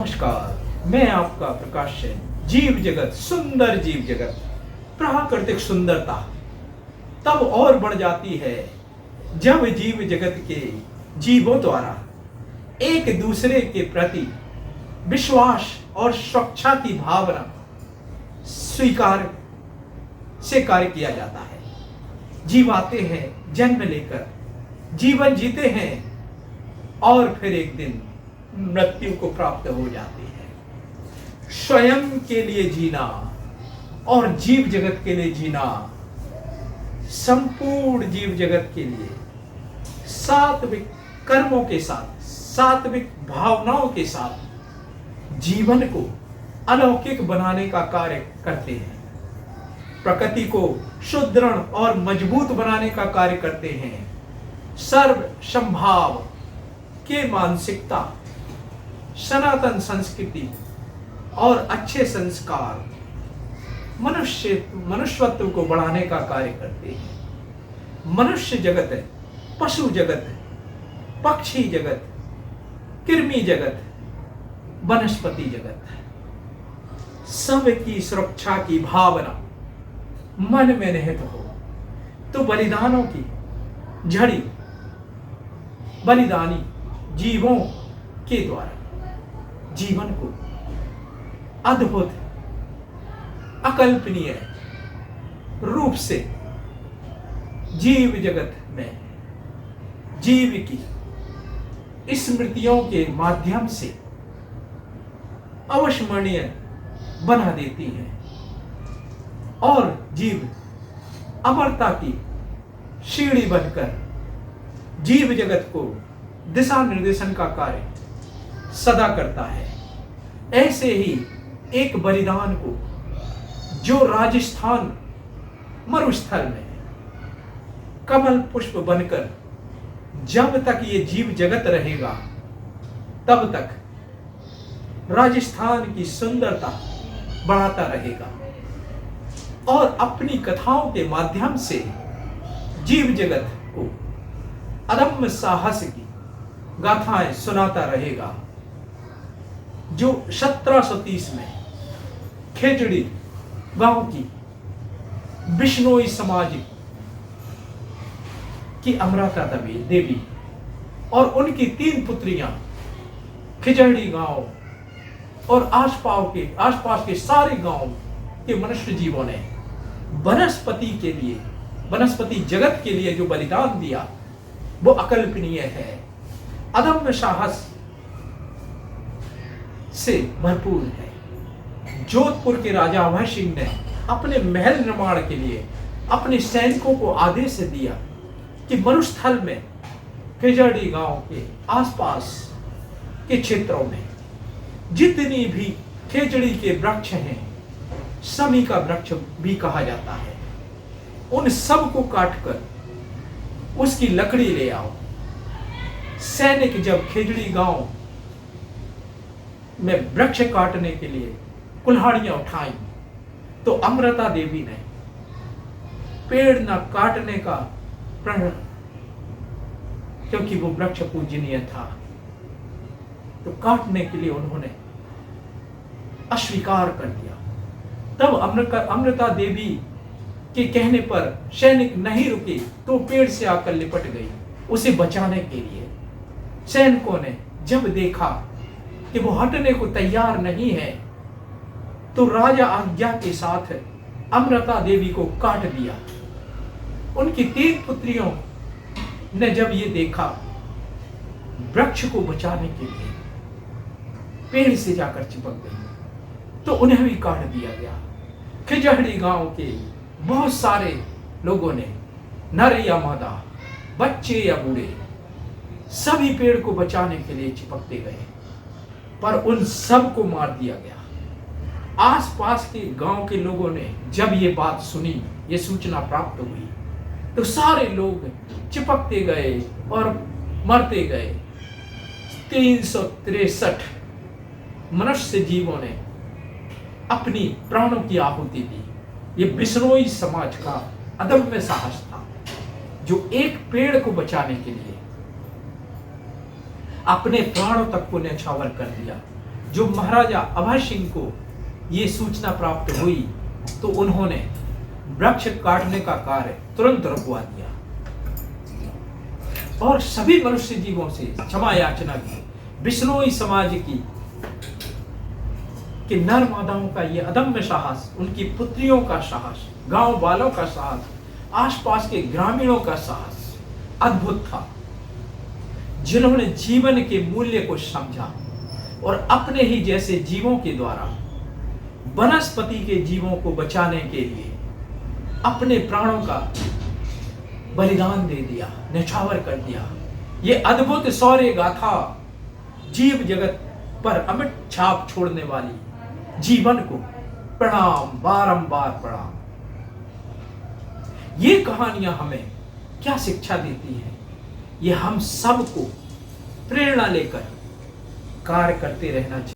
नमस्कार, मैं आपका प्रकाश सेन। जीव जगत, सुंदर जीव जगत, प्राकृतिक सुंदरता तब और बढ़ जाती है जब जीव जगत के जीवों द्वारा एक दूसरे के प्रति विश्वास और सुरक्षा की भावना स्वीकार से कार्य किया जाता है। जीव आते हैं जन्म लेकर, जीवन जीते हैं और फिर एक दिन मृत्यु को प्राप्त हो जाती है। स्वयं के लिए जीना और जीव जगत के लिए जीना, संपूर्ण जीव जगत के लिए सात्विक कर्मों के साथ, सात्विक भावनाओं के साथ जीवन को अलौकिक बनाने का कार्य करते हैं। प्रकृति को सुदृढ़ और मजबूत बनाने का कार्य करते हैं। सर्व संभाव के मानसिकता, सनातन संस्कृति और अच्छे संस्कार मनुष्यत्व को बढ़ाने का कार्य करते हैं। मनुष्य जगत, पशु जगत, पक्षी जगत, कृमि जगत, वनस्पति जगत, सबकी सुरक्षा की भावना मन में निहित हो तो बलिदानों की झड़ी बलिदानी जीवों के द्वारा जीवन को अद्भुत, अकल्पनीय रूप से जीव जगत में जीव की स्मृतियों के माध्यम से अविस्मरणीय बना देती है और जीव अमरता की सीढ़ी बनकर जीव जगत को दिशा निर्देशन का कार्य सदा करता है। ऐसे ही एक बलिदान को जो राजस्थान मरुस्थल में कमल पुष्प बनकर जब तक ये जीव जगत रहेगा तब तक राजस्थान की सुंदरता बढ़ाता रहेगा और अपनी कथाओं के माध्यम से जीव जगत को अदम्य साहस की गाथाएं सुनाता रहेगा। जो 1730 में खेजड़ी गांव की बिश्नोई समाज की अमृता देवी और उनकी 3 पुत्रियां खिजड़ी गांव और आसपास के सारे गांव के मनुष्य जीवों ने वनस्पति के लिए, वनस्पति जगत के लिए जो बलिदान दिया वो अकल्पनीय है, अदम्य साहस से भरपूर है। जोधपुर के राजा अभय सिंह ने अपने महल निर्माण के लिए अपने सैनिकों को आदेश दिया कि मरुस्थल में खिजड़ी गांव के आसपास के क्षेत्रों में जितनी भी खेजड़ी के वृक्ष हैं, समी का वृक्ष भी कहा जाता है, उन सब को काटकर उसकी लकड़ी ले आओ। सैनिक जब खेजड़ी गांव में वृक्ष काटने के लिए कुल्हाड़ियां उठाई तो अमृता देवी ने पेड़ न काटने का प्रण, क्योंकि वो वृक्ष पूजनीय था, तो काटने के लिए उन्होंने अस्वीकार कर दिया। तब अमृता देवी के कहने पर सैनिक नहीं रुके तो पेड़ से आकर लिपट गई उसे बचाने के लिए। सैनिकों ने जब देखा कि वो हटने को तैयार नहीं है तो राजा आज्ञा के साथ अमृता देवी को काट दिया। उनकी 3 पुत्रियों ने जब ये देखा, वृक्ष को बचाने के लिए पेड़ से जाकर चिपक गई तो उन्हें भी काट दिया गया। खिजड़ी गांव के बहुत सारे लोगों ने, नर या मादा, बच्चे या बूढ़े, सभी पेड़ को बचाने के लिए चिपकते गए पर उन सब को मार दिया गया। आसपास के गांव के लोगों ने जब ये बात सुनी, ये सूचना प्राप्त हुई तो सारे लोग चिपकते गए और मरते गए। 363 मनुष्य जीवों ने अपनी प्राणों की आहुति दी। ये बिश्नोई समाज का अदम्य साहस था जो एक पेड़ को बचाने के लिए अपने प्राणों तक को न्यौछावर कर दिया। जो महाराजा अभय सिंह को ये सूचना प्राप्त हुई तो उन्होंने वृक्ष काटने का कार्य तुरंत रुकवा दिया और सभी मनुष्य जीवों से क्षमा याचना की। बिश्नोई समाज की कि नर मादाओं का ये अदम्य साहस, उनकी पुत्रियों का साहस, गांव वालों का साहस, आसपास के ग्रामीणों का साहस अद्भुत था, जिन्होंने जीवन के मूल्य को समझा और अपने ही जैसे जीवों के द्वारा वनस्पति के जीवों को बचाने के लिए अपने प्राणों का बलिदान दे दिया, न्यौछावर कर दिया। ये अद्भुत शौर्य गाथा जीव जगत पर अमिट छाप छोड़ने वाली जीवन को प्रणाम, बारंबार प्रणाम। ये कहानियां हमें क्या शिक्षा देती हैं? ये हम सबको प्रेरणा लेकर कार्य करते रहना चाहिए।